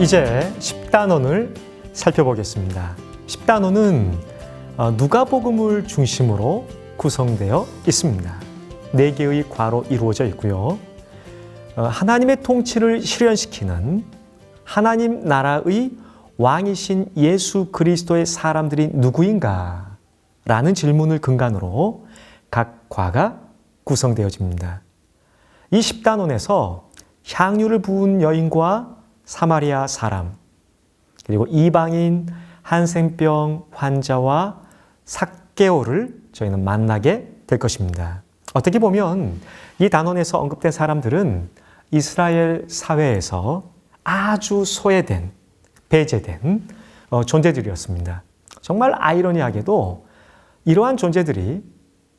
이제 10단원을 살펴보겠습니다. 10단원은 누가복음을 중심으로 구성되어 있습니다. 4개의 과로 이루어져 있고요. 하나님의 통치를 실현시키는 하나님 나라의 왕이신 예수 그리스도의 사람들이 누구인가? 라는 질문을 근간으로 각 과가 구성되어집니다. 이 10단원에서 향유를 부은 여인과 사마리아 사람, 그리고 이방인, 한센병 환자와 삭개오를 저희는 만나게 될 것입니다. 어떻게 보면 이 단원에서 언급된 사람들은 이스라엘 사회에서 아주 소외된, 배제된 존재들이었습니다. 정말 아이러니하게도 이러한 존재들이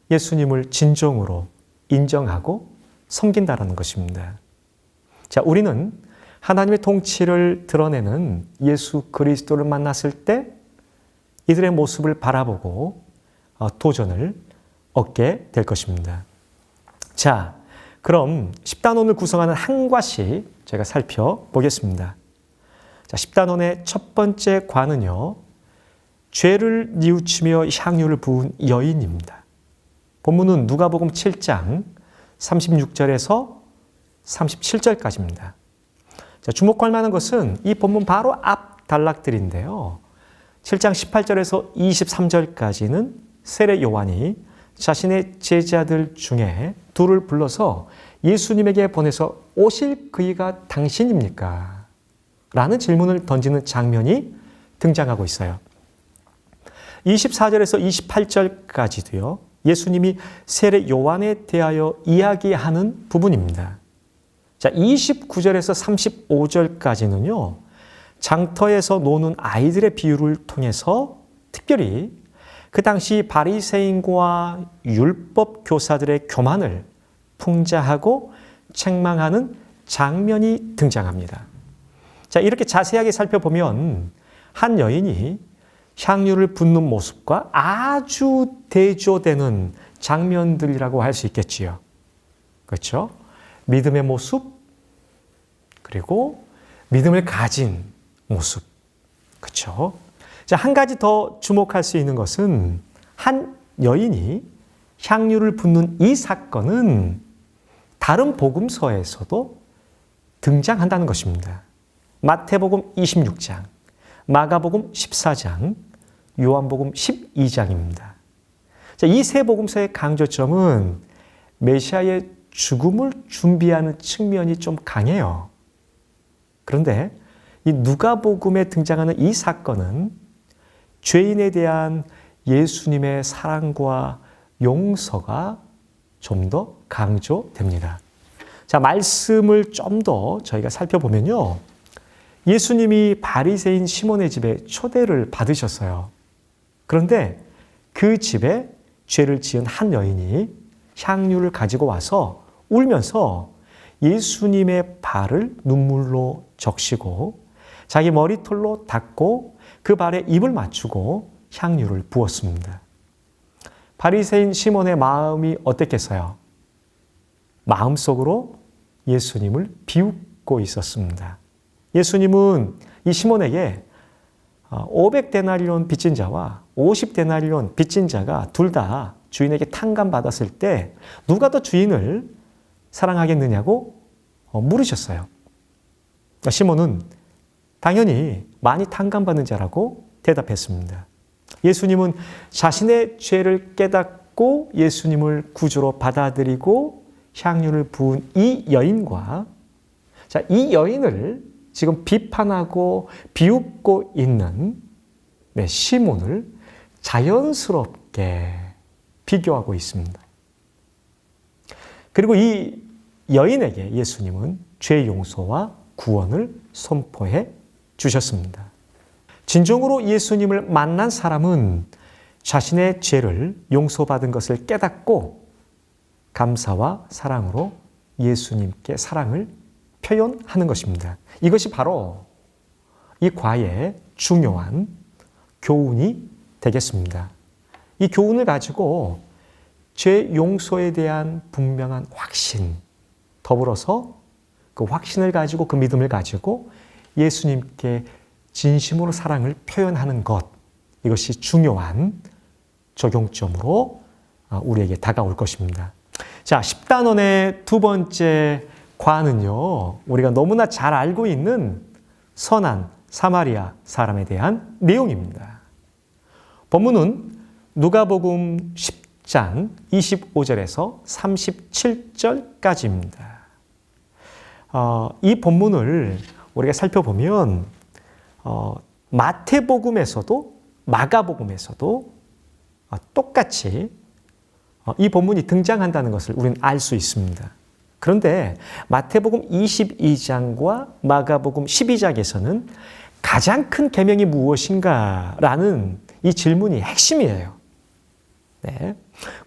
예수님을 진정으로 인정하고 섬긴다라는 것입니다. 자, 우리는 하나님의 통치를 드러내는 예수 그리스도를 만났을 때 이들의 모습을 바라보고 도전을 얻게 될 것입니다. 자, 그럼 10단원을 구성하는 한 과씩 제가 살펴보겠습니다. 자, 10단원의 첫 번째 과는요, 죄를 뉘우치며 향유를 부은 여인입니다. 본문은 누가복음 7장 36절에서 37절까지입니다. 자, 주목할 만한 것은 이 본문 바로 앞 단락들인데요. 7장 18절에서 23절까지는 세례 요한이 자신의 제자들 중에 둘을 불러서 예수님에게 보내서 오실 그이가 당신입니까? 라는 질문을 던지는 장면이 등장하고 있어요. 24절에서 28절까지도요. 예수님이 세례 요한에 대하여 이야기하는 부분입니다. 자, 29절에서 35절까지는요. 장터에서 노는 아이들의 비유를 통해서 특별히 그 당시 바리새인과 율법 교사들의 교만을 풍자하고 책망하는 장면이 등장합니다. 자, 이렇게 자세하게 살펴보면 한 여인이 향유를 붓는 모습과 아주 대조되는 장면들이라고 할 수 있겠지요. 그렇죠? 믿음의 모습, 그리고 믿음을 가진 모습. 그렇죠? 자, 한 가지 더 주목할 수 있는 것은 한 여인이 향유를 붓는 이 사건은 다른 복음서에서도 등장한다는 것입니다. 마태복음 26장, 마가복음 14장, 요한복음 12장입니다. 자, 이 세 복음서의 강조점은 메시아의 죽음을 준비하는 측면이 좀 강해요. 그런데 이 누가복음에 등장하는 이 사건은 죄인에 대한 예수님의 사랑과 용서가 좀 더 강조됩니다. 자, 말씀을 좀 더 저희가 살펴보면요. 예수님이 바리새인 시몬의 집에 초대를 받으셨어요. 그런데 그 집에 죄를 지은 한 여인이 향유를 가지고 와서 울면서 예수님의 발을 눈물로 적시고 자기 머리털로 닦고 그 발에 입을 맞추고 향유를 부었습니다. 바리새인 시몬의 마음이 어땠겠어요? 마음속으로 예수님을 비웃고 있었습니다. 예수님은 이 시몬에게 500데나리온 빚진 자와 50데나리온 빚진 자가 둘 다 주인에게 탕감받았을 때 누가 더 주인을 사랑하겠느냐고 물으셨어요. 시몬은 당연히 많이 탕감받는 자라고 대답했습니다. 예수님은 자신의 죄를 깨닫고 예수님을 구주로 받아들이고 향유를 부은 이 여인과 이 여인을 지금 비판하고 비웃고 있는 시몬을 자연스럽게 비교하고 있습니다. 그리고 이 여인에게 예수님은 죄 용서와 구원을 선포해 주셨습니다. 진정으로 예수님을 만난 사람은 자신의 죄를 용서받은 것을 깨닫고 감사와 사랑으로 예수님께 사랑을 표현하는 것입니다. 이것이 바로 이 과의 중요한 교훈이 되겠습니다. 이 교훈을 가지고 죄 용서에 대한 분명한 확신, 더불어서 그 확신을 가지고 그 믿음을 가지고 예수님께 진심으로 사랑을 표현하는 것, 이것이 중요한 적용점으로 우리에게 다가올 것입니다. 자, 10단원의 두 번째 과는요, 우리가 너무나 잘 알고 있는 선한 사마리아 사람에 대한 내용입니다. 본문은 누가복음 10장 25절에서 37절까지입니다. 이 본문을 우리가 살펴보면 마태복음에서도 마가복음에서도 똑같이 이 본문이 등장한다는 것을 우리는 알 수 있습니다. 그런데 마태복음 22장과 마가복음 12장에서는 가장 큰 계명이 무엇인가라는 이 질문이 핵심이에요. 네.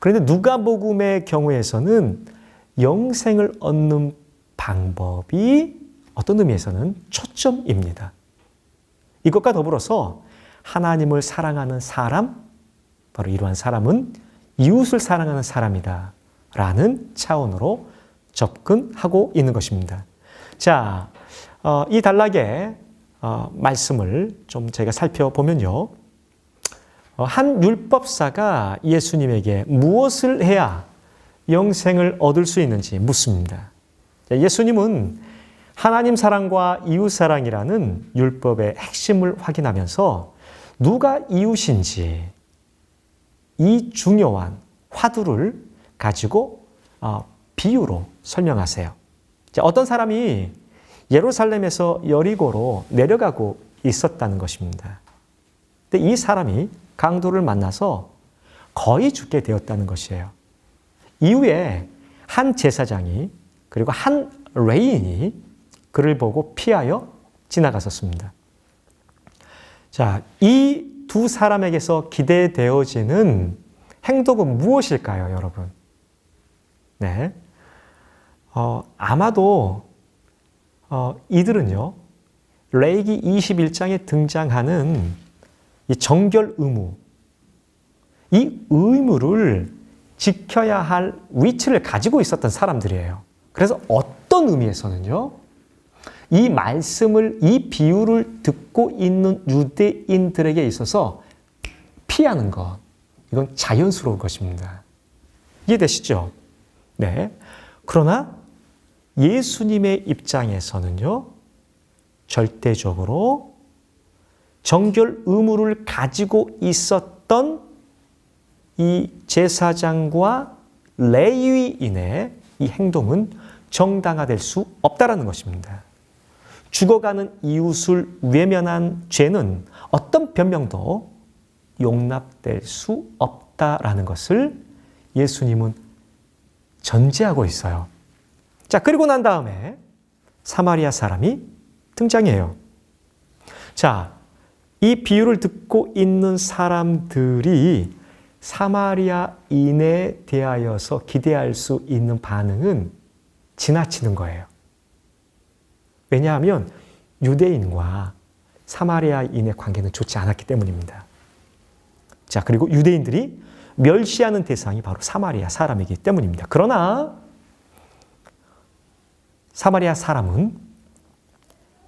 그런데 누가복음의 경우에서는 영생을 얻는 방법이 어떤 의미에서는 초점입니다. 이것과 더불어서 하나님을 사랑하는 사람, 바로 이러한 사람은 이웃을 사랑하는 사람이다 라는 차원으로 접근하고 있는 것입니다. 자, 이 단락의 말씀을 좀 제가 살펴보면요. 한 율법사가 예수님에게 무엇을 해야 영생을 얻을 수 있는지 묻습니다. 예수님은 하나님 사랑과 이웃 사랑이라는 율법의 핵심을 확인하면서 누가 이웃인지 이 중요한 화두를 가지고 비유로 설명하세요. 어떤 사람이 예루살렘에서 여리고로 내려가고 있었다는 것입니다. 근데 이 사람이 강도를 만나서 거의 죽게 되었다는 것이에요. 이후에 한 제사장이 그리고 한 레인이 그를 보고 피하여 지나갔었습니다. 자, 이 두 사람에게서 기대되어지는 행동은 무엇일까요, 여러분? 네. 아마도 이들은요, 레위기 21장에 등장하는 이 정결 의무, 이 의무를 지켜야 할 위치를 가지고 있었던 사람들이에요. 그래서 어떤 의미에서는요, 이 말씀을, 이 비유를 듣고 있는 유대인들에게 있어서 피하는 것, 이건 자연스러운 것입니다. 이해되시죠? 네. 그러나 예수님의 입장에서는요, 절대적으로 정결 의무를 가지고 있었던 이 제사장과 레위인의 이 행동은 정당화될 수 없다라는 것입니다. 죽어가는 이웃을 외면한 죄는 어떤 변명도 용납될 수 없다라는 것을 예수님은 전제하고 있어요. 자, 그리고 난 다음에 사마리아 사람이 등장해요. 자, 이 비유를 듣고 있는 사람들이 사마리아인에 대하여서 기대할 수 있는 반응은 지나치는 거예요. 왜냐하면 유대인과 사마리아인의 관계는 좋지 않았기 때문입니다. 자, 그리고 유대인들이 멸시하는 대상이 바로 사마리아 사람이기 때문입니다. 그러나 사마리아 사람은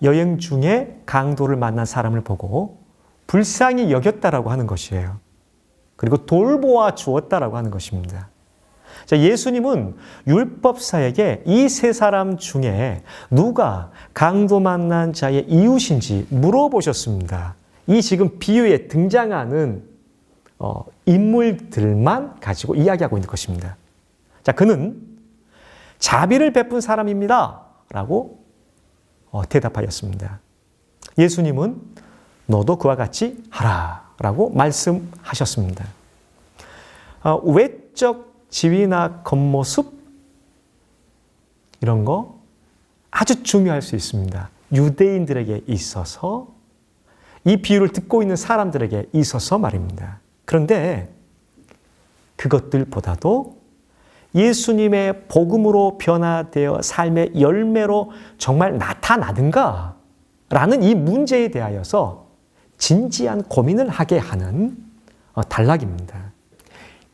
여행 중에 강도를 만난 사람을 보고 불쌍히 여겼다라고 하는 것이에요. 그리고 돌보아 주었다라고 하는 것입니다. 자, 예수님은 율법사에게 이 세 사람 중에 누가 강도 만난 자의 이웃인지 물어보셨습니다. 이 지금 비유에 등장하는 인물들만 가지고 이야기하고 있는 것입니다. 자, 그는 자비를 베푼 사람입니다. 라고 대답하였습니다. 예수님은 너도 그와 같이 하라. 라고 말씀하셨습니다. 외적 지위나 겉모습 이런 거 아주 중요할 수 있습니다. 유대인들에게 있어서 이 비유를 듣고 있는 사람들에게 있어서 말입니다. 그런데 그것들보다도 예수님의 복음으로 변화되어 삶의 열매로 정말 나타나는가? 라는 이 문제에 대하여서 진지한 고민을 하게 하는 단락입니다.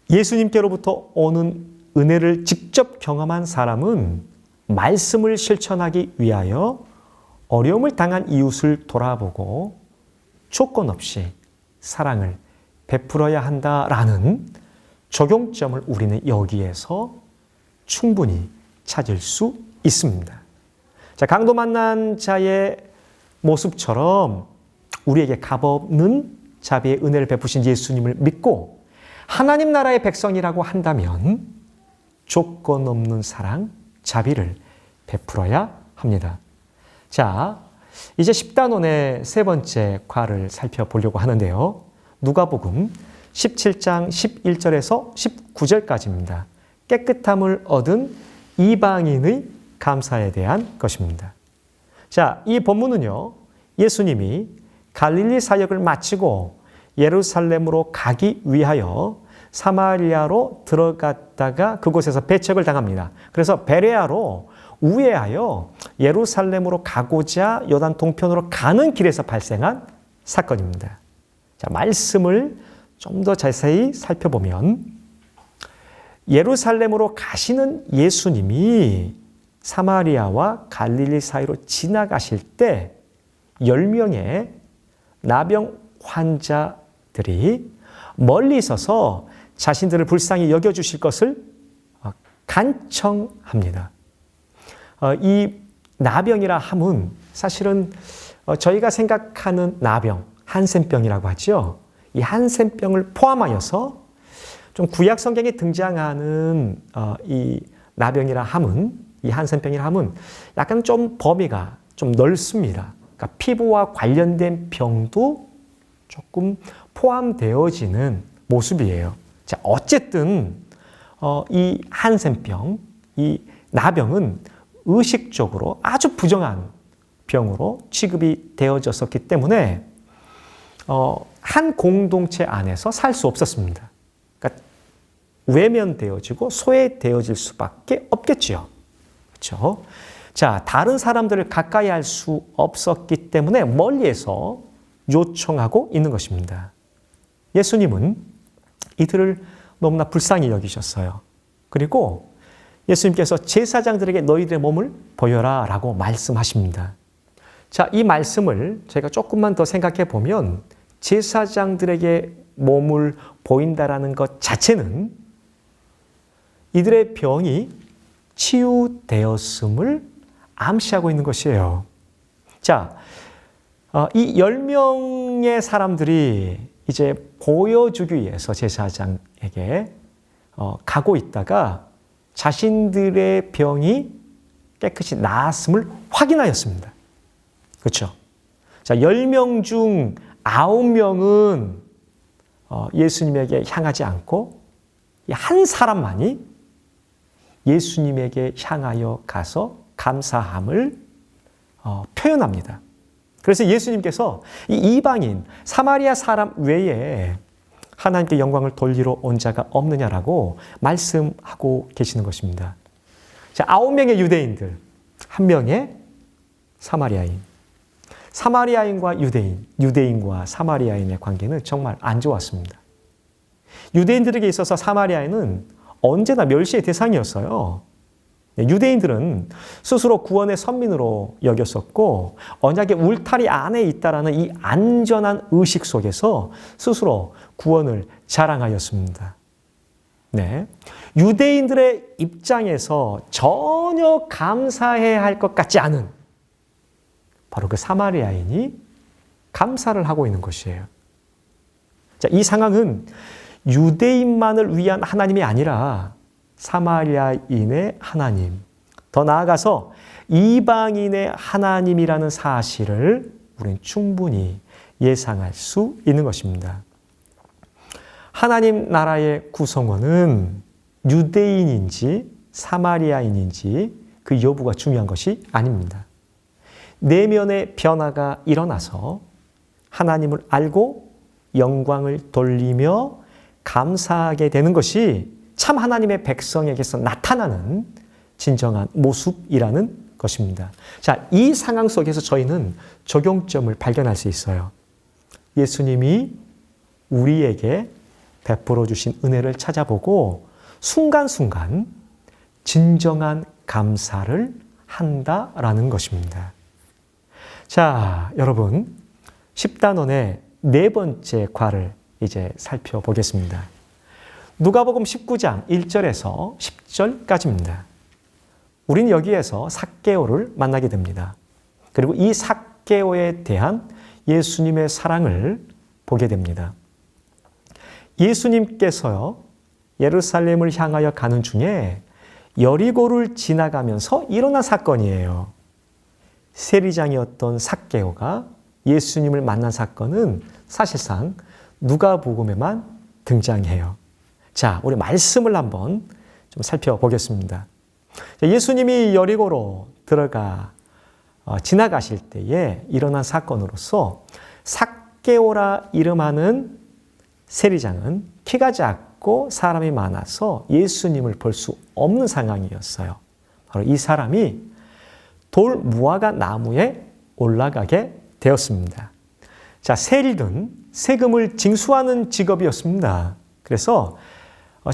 예수님께로부터 오는 은혜를 직접 경험한 사람은 말씀을 실천하기 위하여 어려움을 당한 이웃을 돌아보고 조건 없이 사랑을 베풀어야 한다라는 적용점을 우리는 여기에서 충분히 찾을 수 있습니다. 자, 강도 만난 자의 모습처럼 우리에게 값없는 자비의 은혜를 베푸신 예수님을 믿고 하나님 나라의 백성이라고 한다면 조건 없는 사랑, 자비를 베풀어야 합니다. 자, 이제 10단원의 세 번째 과를 살펴보려고 하는데요. 누가복음 17장 11절에서 19절까지입니다. 깨끗함을 얻은 이방인의 감사에 대한 것입니다. 자, 이 본문은요, 예수님이 갈릴리 사역을 마치고 예루살렘으로 가기 위하여 사마리아로 들어갔다가 그곳에서 배척을 당합니다. 그래서 베레아로 우회하여 예루살렘으로 가고자 요단 동편으로 가는 길에서 발생한 사건입니다. 자, 말씀을 좀 더 자세히 살펴보면 예루살렘으로 가시는 예수님이 사마리아와 갈릴리 사이로 지나가실 때 10명의 나병 환자들이 멀리 있어서 자신들을 불쌍히 여겨주실 것을 간청합니다. 이 나병이라 함은 사실은 저희가 생각하는 나병, 한센병이라고 하죠. 이 한센병을 포함하여서 좀 구약 성경에 등장하는 이 나병이라 함은, 이 한센병이라 함은 약간 좀 범위가 좀 넓습니다. 그러니까 피부와 관련된 병도 조금 포함되어지는 모습이에요. 자, 어쨌든 이 한센병, 이 나병은 의식적으로 아주 부정한 병으로 취급이 되어졌었기 때문에 한 공동체 안에서 살 수 없었습니다. 그러니까 외면되어지고 소외되어질 수밖에 없겠지요. 그렇죠? 자, 다른 사람들을 가까이 할 수 없었기 때문에 멀리에서 요청하고 있는 것입니다. 예수님은 이들을 너무나 불쌍히 여기셨어요. 그리고 예수님께서 제사장들에게 너희들의 몸을 보여라 라고 말씀하십니다. 자, 이 말씀을 제가 조금만 더 생각해 보면 제사장들에게 몸을 보인다라는 것 자체는 이들의 병이 치유되었음을 암시하고 있는 것이에요. 자, 이 10명의 사람들이 이제 보여주기 위해서 제사장에게 가고 있다가 자신들의 병이 깨끗이 나았음을 확인하였습니다. 그렇죠? 자, 10명 중 9명은 예수님에게 향하지 않고 한 사람만이 예수님에게 향하여 가서 감사함을 표현합니다. 그래서 예수님께서 이 이방인 사마리아 사람 외에 하나님께 영광을 돌리러 온 자가 없느냐라고 말씀하고 계시는 것입니다. 자, 9명의 유대인들, 1명의 사마리아인. 사마리아인과 유대인, 유대인과 사마리아인의 관계는 정말 안 좋았습니다. 유대인들에게 있어서 사마리아인은 언제나 멸시의 대상이었어요. 유대인들은 스스로 구원의 선민으로 여겼었고 언약의 울타리 안에 있다라는 이 안전한 의식 속에서 스스로 구원을 자랑하였습니다. 네. 유대인들의 입장에서 전혀 감사해야 할 것 같지 않은 바로 그 사마리아인이 감사를 하고 있는 것이에요. 자, 이 상황은 유대인만을 위한 하나님이 아니라 사마리아인의 하나님, 더 나아가서 이방인의 하나님이라는 사실을 우리는 충분히 예상할 수 있는 것입니다. 하나님 나라의 구성원은 유대인인지 사마리아인인지 그 여부가 중요한 것이 아닙니다. 내면의 변화가 일어나서 하나님을 알고 영광을 돌리며 감사하게 되는 것이 참 하나님의 백성에게서 나타나는 진정한 모습이라는 것입니다. 자, 이 상황 속에서 저희는 적용점을 발견할 수 있어요. 예수님이 우리에게 베풀어 주신 은혜를 찾아보고 순간순간 진정한 감사를 한다라는 것입니다. 자, 여러분, 10단원의 네 번째 과를 이제 살펴보겠습니다. 누가복음 19장 1절에서 10절까지입니다. 우린 여기에서 삭개오를 만나게 됩니다. 그리고 이 삭개오에 대한 예수님의 사랑을 보게 됩니다. 예수님께서요, 예루살렘을 향하여 가는 중에 여리고를 지나가면서 일어난 사건이에요. 세리장이었던 삭개오가 예수님을 만난 사건은 사실상 누가복음에만 등장해요. 자, 우리 말씀을 한번 좀 살펴보겠습니다. 예수님이 여리고로 지나가실 때에 일어난 사건으로서 삭개오라 이름하는 세리장은 키가 작고 사람이 많아서 예수님을 볼 수 없는 상황이었어요. 바로 이 사람이 돌 무화과 나무에 올라가게 되었습니다. 자, 세리는 세금을 징수하는 직업이었습니다. 그래서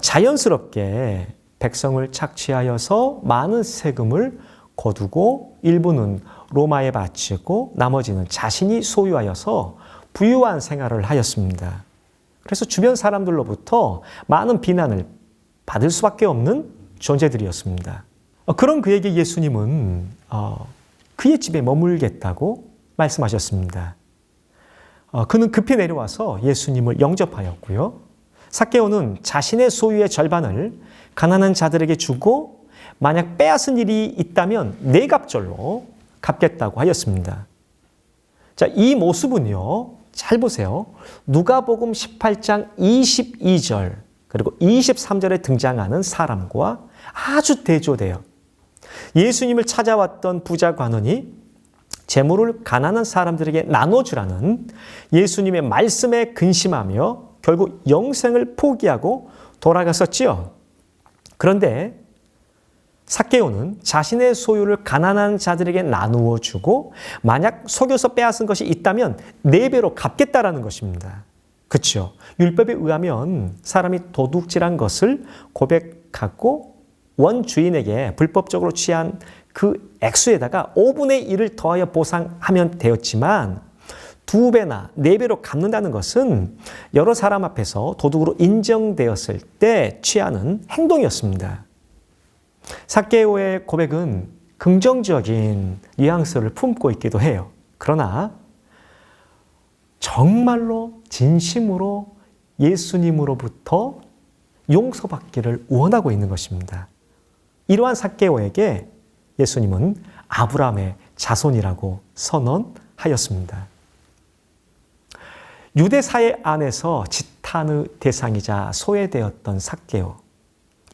자연스럽게 백성을 착취하여서 많은 세금을 거두고 일부는 로마에 바치고 나머지는 자신이 소유하여서 부유한 생활을 하였습니다. 그래서 주변 사람들로부터 많은 비난을 받을 수밖에 없는 존재들이었습니다. 그런 그에게 예수님은 그의 집에 머물겠다고 말씀하셨습니다. 그는 급히 내려와서 예수님을 영접하였고요. 삭개오는 자신의 소유의 절반을 가난한 자들에게 주고 만약 빼앗은 일이 있다면 네 갑절로 갚겠다고 하였습니다. 자, 이 모습은요, 잘 보세요. 누가복음 18장 22절 그리고 23절에 등장하는 사람과 아주 대조돼요. 예수님을 찾아왔던 부자 관원이 재물을 가난한 사람들에게 나눠주라는 예수님의 말씀에 근심하며 결국 영생을 포기하고 돌아갔었지요. 그런데 삭개오는 자신의 소유를 가난한 자들에게 나누어 주고 만약 속여서 빼앗은 것이 있다면 4배로 갚겠다라는 것입니다. 그렇죠? 율법에 의하면 사람이 도둑질한 것을 고백하고 원주인에게 불법적으로 취한 그 액수에다가 5분의 1을 더하여 보상하면 되었지만 2배나 4배로 갚는다는 것은 여러 사람 앞에서 도둑으로 인정되었을 때 취하는 행동이었습니다. 삭개오의 고백은 긍정적인 뉘앙스를 품고 있기도 해요. 그러나 정말로 진심으로 예수님으로부터 용서받기를 원하고 있는 것입니다. 이러한 삭개오에게 예수님은 아브라함의 자손이라고 선언하였습니다. 유대 사회 안에서 지탄의 대상이자 소외되었던 삭개오.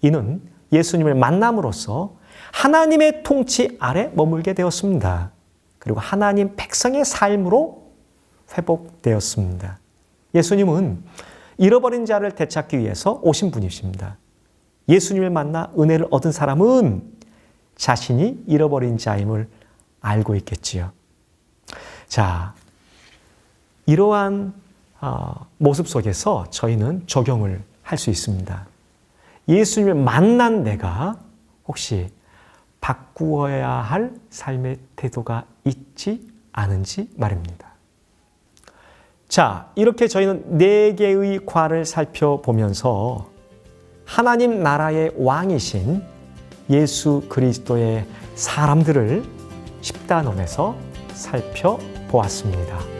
이는 예수님을 만남으로써 하나님의 통치 아래 머물게 되었습니다. 그리고 하나님 백성의 삶으로 회복되었습니다. 예수님은 잃어버린 자를 되찾기 위해서 오신 분이십니다. 예수님을 만나 은혜를 얻은 사람은 자신이 잃어버린 자임을 알고 있겠지요. 자, 이러한 모습 속에서 저희는 적용을 할 수 있습니다. 예수님을 만난 내가 혹시 바꾸어야 할 삶의 태도가 있지 않은지 말입니다. 자, 이렇게 저희는 4개의 과를 살펴보면서 하나님 나라의 왕이신 예수 그리스도의 사람들을 10단원에서 살펴보았습니다.